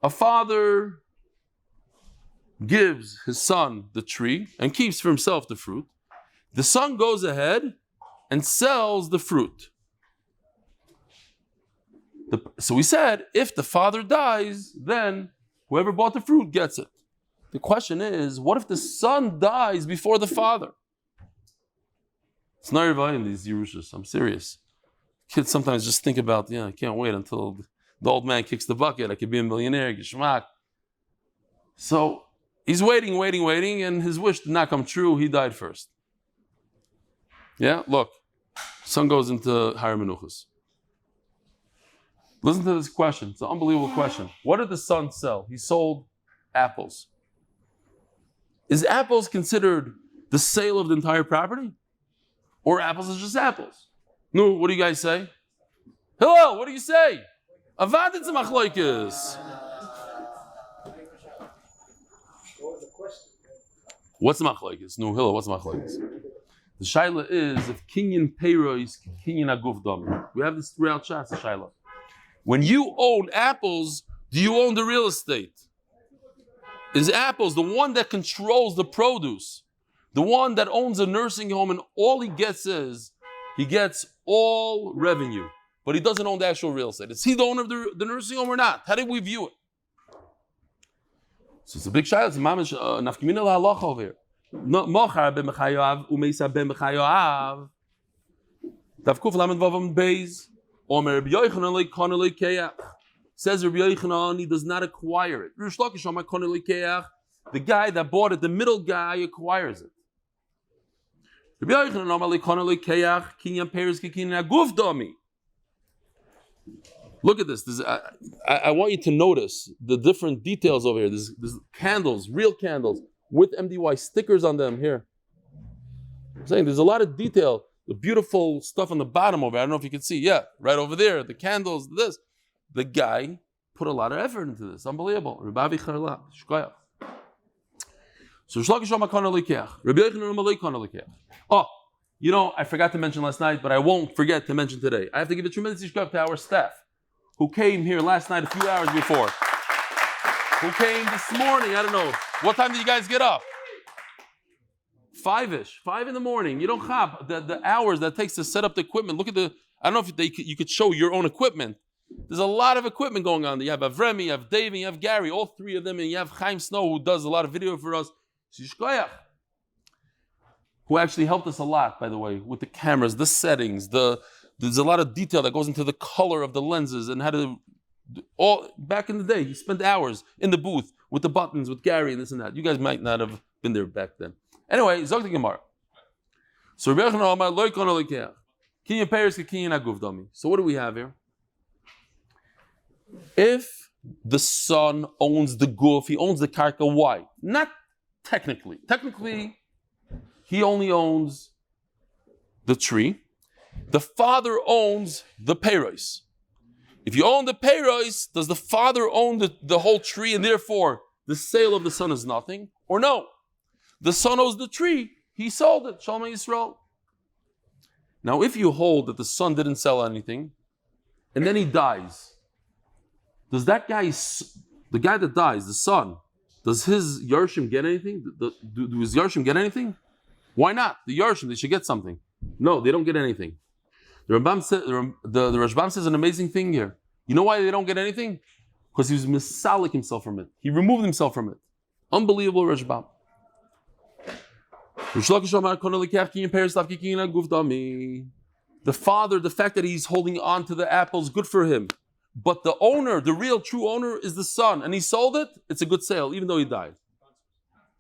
A father gives his son the tree and keeps for himself the fruit. The son goes ahead and sells the fruit. So we said, if the father dies, then whoever bought the fruit gets it. The question is, what if the son dies before the father? It's not reviving these Yerushas. I'm serious. Kids sometimes just think about, I can't wait until the old man kicks the bucket. I could be a millionaire, geschmack. So he's waiting, and his wish did not come true. He died first. Yeah, look. Son goes into higher menuchas. Listen to this question. It's an unbelievable question. What did the son sell? He sold apples. Is apples considered the sale of the entire property? Or apples is just apples? No, what do you guys say? Hello, what do you say? Avad it's a machloikis. What's the machloikis? No, hello, what's the machloikis? The shaila is if kinyan peiros, kinyan aguf dami. We have this throughout Shas, the shaila. When you own apples, do you own the real estate? Is apples the one that controls the produce? The one that owns a nursing home and all he gets is, he gets all revenue, but he doesn't own the actual real estate. Is he the owner of the nursing home or not? How do we view it? So it's a big shaila. It's a mamish nafkimina lahalacha over here. Mochar ben Chayav umeisa ben Chayav. Davkuf lamed vavam Beis. Omer Rabbi Yochanan lekana lekeach. Says Rabbi Yochanan, he does not acquire it. Rish Lakish Amar kana lekeach. The guy that bought it, the middle guy, acquires it. Rabbi Yochanan Amar lekana lekeach. Kinyan peres kikinyan aguf dami. Look at this. I want you to notice the different details over here. There's candles, real candles, with MDY stickers on them here. I'm saying there's a lot of detail. The beautiful stuff on the bottom over here. I don't know if you can see. Yeah, right over there. The candles, this. The guy put a lot of effort into this. Unbelievable. Rabbi Chaya. Shkoyach. So Shlakish Omakana Lekeach. Rabbi Yochanan Omalekana Lekeach. Oh, you know, I forgot to mention last night, but I won't forget to mention today. I have to give a tremendous shkoyach to our staff who came here last night a few hours before. Who came this morning. I don't know. What time did you guys get up? 5-ish, 5 in the morning. You don't have the hours that it takes to set up the equipment. Look at I don't know if you could show your own equipment. There's a lot of equipment going on. You have Avremi, you have David, you have Gary, all three of them, and you have Chaim Snow, who does a lot of video for us. Who actually helped us a lot, by the way, with the cameras, the settings, there's a lot of detail that goes into the color of the lenses and how to back in the day, he spent hours in the booth with the buttons, with Gary and this and that. You guys might not have been there back then. Anyway, Zog the Gemara. So what do we have here? If the son owns the guf, he owns the karka, why? Not technically. Technically, he only owns the tree. The father owns the peiros. If you own the peiros, does the father own the whole tree and therefore the sale of the son is nothing? Or no? The son owns the tree, he sold it. Shalom Yisrael. Now, if you hold that the son didn't sell anything, and then he dies, does that guy, the guy that dies, the son, does his Yarshim get anything? Do his Yarshim get anything? Why not? The Yarshim, they should get something. No, they don't get anything. The Rashbam says an amazing thing here. You know why they don't get anything? Because he was misalik himself from it. He removed himself from it. Unbelievable Rashbam. The father, the fact that he's holding on to the apples, good for him. But the owner, the real true owner, is the son. And he sold it, it's a good sale, even though he died.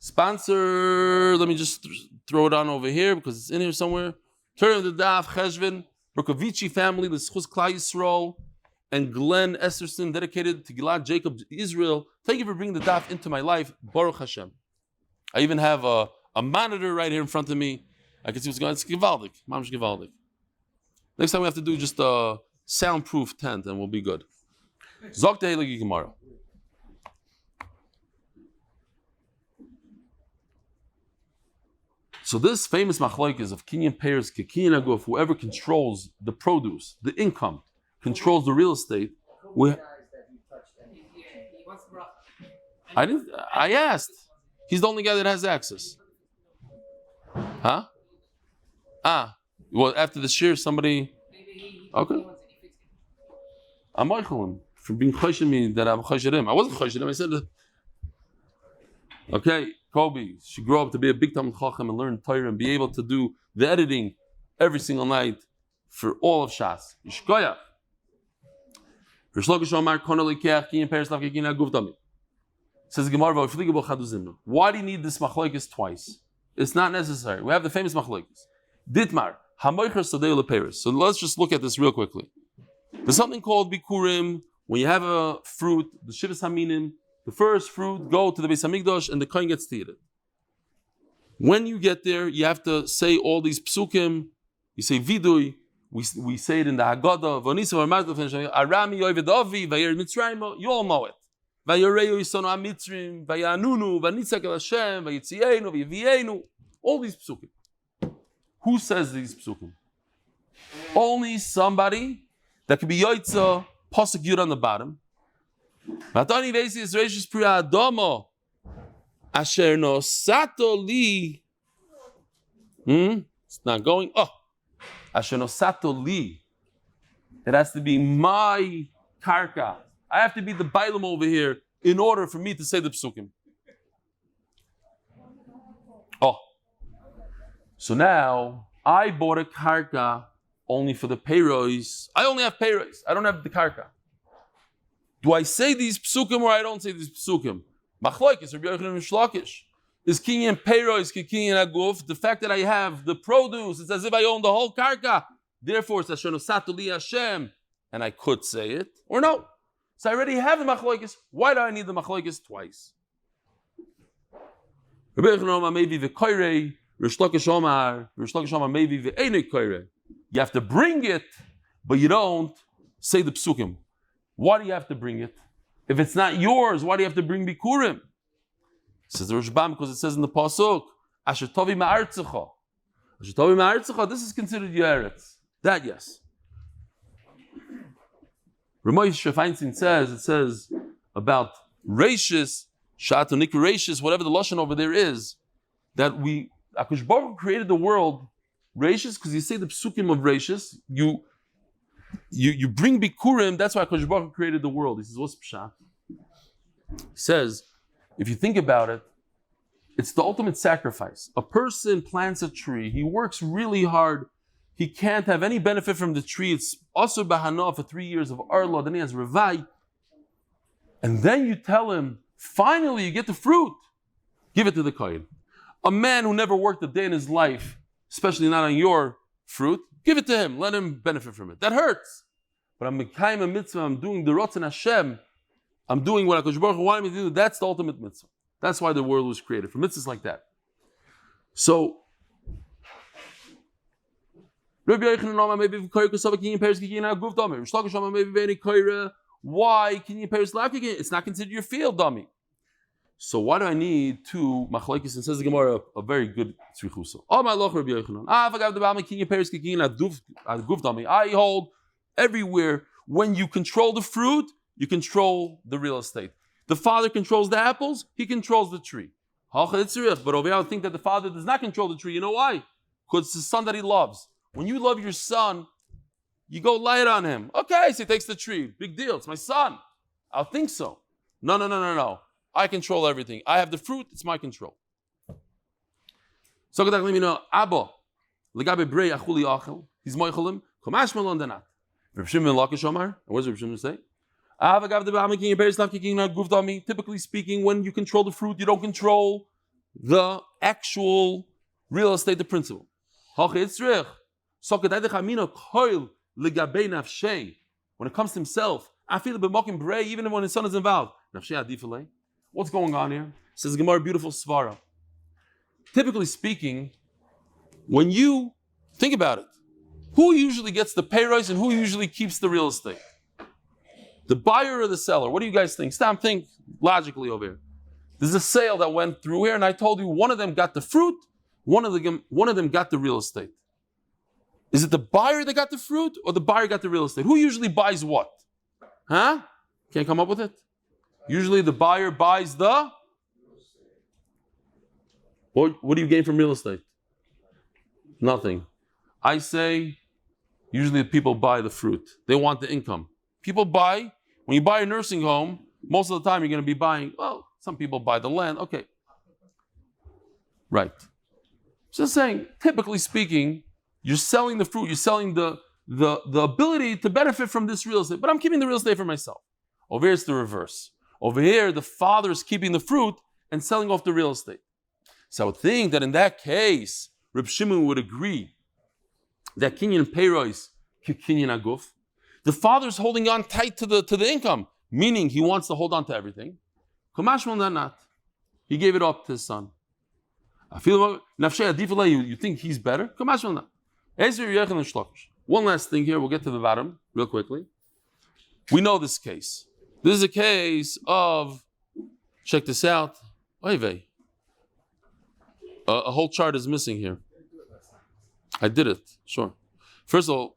Sponsor, let me just throw it on over here because it's in here somewhere. Turn the Daf, Cheshvan, Berkovici family, the zechus klal Yisrael, and Glenn Esterson, dedicated to Gilad Jacob, Israel. Thank you for bringing the Daf into my life. Baruch Hashem. I even have a monitor right here in front of me. I can see what's going on. It's Givaldik. Mamish Givaldik. Next time we have to do just a soundproof tent and we'll be good. Zok Tehilagi Gemara. So this famous machlokes of Kinyan Peiros, Kinyan Aguf, whoever controls the produce, the income, controls the real estate. I asked. He's the only guy that has access. Huh? Well, after the shir, somebody. Okay. I'm Michael for being choshen me that I'm choshen him. I wasn't choshen him. I said, okay, Kobe should grow up to be a big Talmid Chacham and learn Torah and be able to do the editing every single night for all of Shas. Yishkoyach. Says Gemara, why do you need this machlokes twice? It's not necessary. We have the famous machlokes. Ditmar, So let's just look at this real quickly. There's something called bikurim. When you have a fruit, the shivas haminim, the first fruit go to the Beis Hamikdash and the kohen gets to eat it. When you get there, you have to say all these psukim. You say vidui. We say it in the Haggadah. Arami yoivedavi vayir mitzrayim. You all know it. Vayoreu yisonu hamitzrim vayanunu vanitzak el Hashem vayitzienu vayivienu. All these psukim. Who says these psukim? Only somebody that could be yoitza pasuk yud on the bottom. Vatani veisi is reishis priya adomo asher no sato li. It's not going. Oh, asher no sato li. It has to be my karka. I have to be the bailam over here in order for me to say the psukim. Oh. So now, I bought a karka only for the peiros. I only have peiros. I don't have the karka. Do I say these psukim or I don't say these psukim? Machlokes, Rabbi Yochanan and Shlakish. Is kinyan peiros, kinyan aguf. The fact that I have the produce, it's as if I own the whole karka. Therefore, it's Hashem Satuli Hashem. And I could say it, or no. So I already have the machlokes. Why do I need the machlokes twice? Rabbi Yochanan maybe the koirei. You have to bring it, but you don't say the psukim. Why do you have to bring it? If it's not yours, why do you have to bring bikurim? Says the Rishbam, because it says in the pasuk, Asher tovi ma'artzecha. Asher tovi ma'artzecha, this is considered yeretz. That, yes. Motzei Shabbos says, it says about rashis, shatonik rashis, whatever the lashon over there is, that Akash Baruch Hu created the world, rashis, because you say the psukim of rashis, you bring bikurim. That's why Akash Baruch Hu created the world. He says, what's pshat? He says, if you think about it, it's the ultimate sacrifice. A person plants a tree. He works really hard. He can't have any benefit from the tree. It's also bahana for 3 years of arla. Then he has revai. And then you tell him, finally you get the fruit. Give it to the kohen. A man who never worked a day in his life, especially not on your fruit, give it to him. Let him benefit from it. That hurts. But I'm mekayim a mitzvah. I'm doing the rotzen Hashem. I'm doing what HaKadosh Baruch Hu wanted me to do. That's the ultimate mitzvah. That's why the world was created, for mitzvahs like that. So, why can you pair slav again? It's not considered your field, dummy. So why do I need two machlokes? And says the Gemara a very good zechus. I hold everywhere when you control the fruit, you control the real estate. The father controls the apples, he controls the tree. But over here I think that the father does not control the tree. You know why? Because it's the son that he loves. When you love your son, you go light on him. Okay, so he takes the tree. Big deal. It's my son. I'll think so. No. I control everything. I have the fruit. It's my control. So let me know. Abba, legabe brei achuli achel. He's moichelim. Komash melon denat. Reb Shimon Lakish Omar. What does Reb Shimon say? Typically speaking, when you control the fruit, you don't control the actual real estate, the principle. When it comes to himself, even when his son is involved, what's going on here? Says Gemara, beautiful Sara. Typically speaking, when you think about it, who usually gets the payroll and who usually keeps the real estate? The buyer or the seller? What do you guys think? Stop, think logically over here. There's a sale that went through here, and I told you one of them got the fruit, one of them got the real estate. Is it the buyer that got the fruit or the buyer got the real estate? Who usually buys what? Huh? Can't come up with it? Usually the buyer buys the... What do you gain from real estate? Nothing. I say, usually the people buy the fruit. They want the income. People buy, when you buy a nursing home, most of the time you're going to be buying, well, some people buy the land. Okay. Right. Just saying, typically speaking, you're selling the fruit, you're selling the ability to benefit from this real estate, but I'm keeping the real estate for myself. Over here it's the reverse. Over here, the father is keeping the fruit and selling off the real estate. So I would think that in that case, Reb Shimon would agree that kinyan peiros kinyan aguf. The father's holding on tight to the income, meaning he wants to hold on to everything. Kamashmal not. He gave it up to his son. You think he's better? Kamashmal not. One last thing here, we'll get to the bottom real quickly. We know this case. This is a case of, check this out. A whole chart is missing here. I did it, sure. First of all,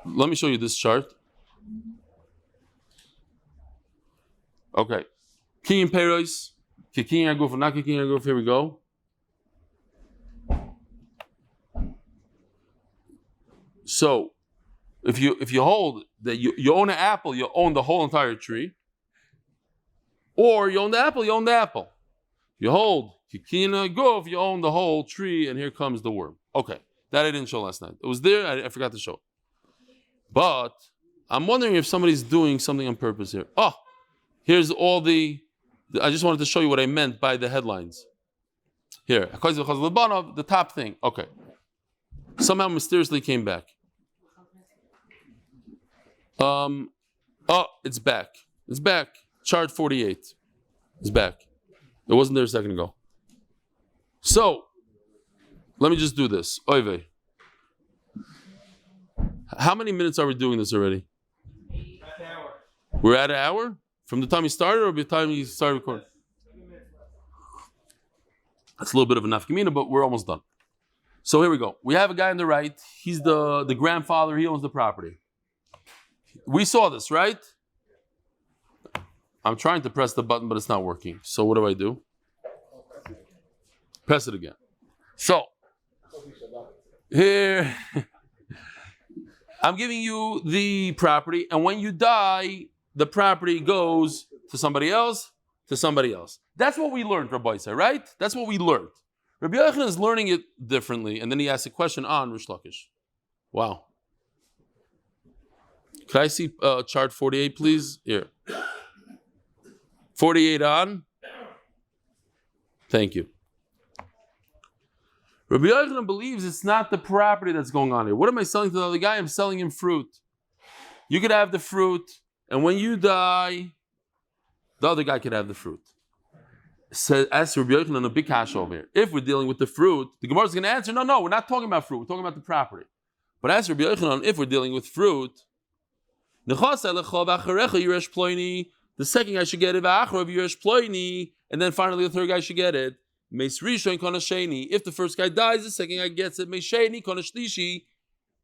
let me show you this chart. Okay. Kinyan Peiros, Kinyan Aguf, not Kinyan Aguf, here we go. So, if you hold that you own an apple, you own the whole entire tree. Or you own the apple, you own the apple. You hold Kinyan Aguf, you own the whole tree, and here comes the worm. Okay, that I didn't show last night. It was there, I forgot to show it. But I'm wondering if somebody's doing something on purpose here. Oh, here's all I just wanted to show you what I meant by the headlines. Here, the top thing. Okay. Somehow mysteriously came back. It's back. It's back. Chart 48. It's back. It wasn't there a second ago. So, let me just do this. Oy. How many minutes are we doing this already? An hour. We're at an hour? From the time you started or by the time you started recording? That's a little bit of a nafkamina, but we're almost done. So here we go. We have a guy on the right. He's the grandfather. He owns the property. We saw this, right? I'm trying to press the button, but it's not working. So what do I do? Press it again. So, here, I'm giving you the property, and when you die, the property goes to somebody else, to somebody else. That's what we learned, Rabbi Basra, right? That's what we learned. Rabbi Elchanan is learning it differently, and then he asks a question on Rish Lakish. Wow. Can I see chart 48, please? Here. 48 on. Thank you. Rabbi Elchanan believes it's not the property that's going on here. What am I selling to the other guy? I'm selling him fruit. You could have the fruit, and when you die, the other guy could have the fruit. Ask Rabbi Elchanan a big cash over here. If we're dealing with the fruit, the Gemara is going to answer, no, we're not talking about fruit. We're talking about the property. But ask Rabbi Elchanan, if we're dealing with fruit, the second guy should get it, and then finally the third guy should get it. If the first guy dies, the second guy gets it.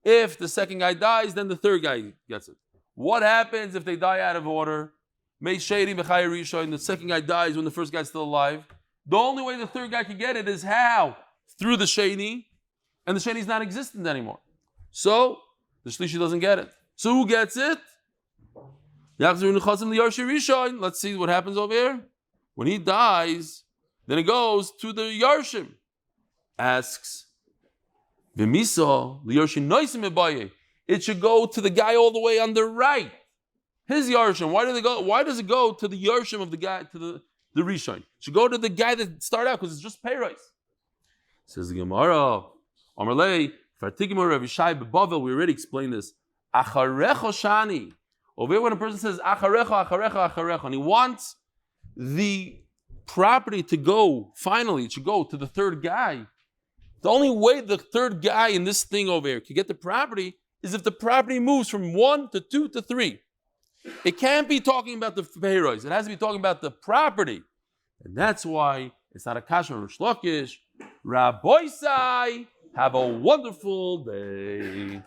If the second guy dies, then the third guy gets it. What happens if they die out of order? The second guy dies when the first guy's still alive. The only way the third guy can get it is how? Through the sheni, and the sheni is not existent anymore. So the shlishi doesn't get it. So who gets it? Let's see what happens over here. When he dies, then it goes to the Yarshim. Asks, it should go to the guy all the way on the right. His Yarshim. Why does it go to the Yarshim of the guy, to the Rishon? It should go to the guy that started out because it's just payros. Says the Gemara, Amarlei, Fartigimor Rav Yishai Bavel, we already explained this. Acharecho Shani. Over here when a person says Acharecho, and he wants the property to go, finally, it should go to the third guy. The only way the third guy in this thing over here can get the property is if the property moves from 1 to 2 to 3. It can't be talking about the payros. It has to be talking about the property. And that's why it's not a kasha or shlokish. Rabbi Sai, have a wonderful day.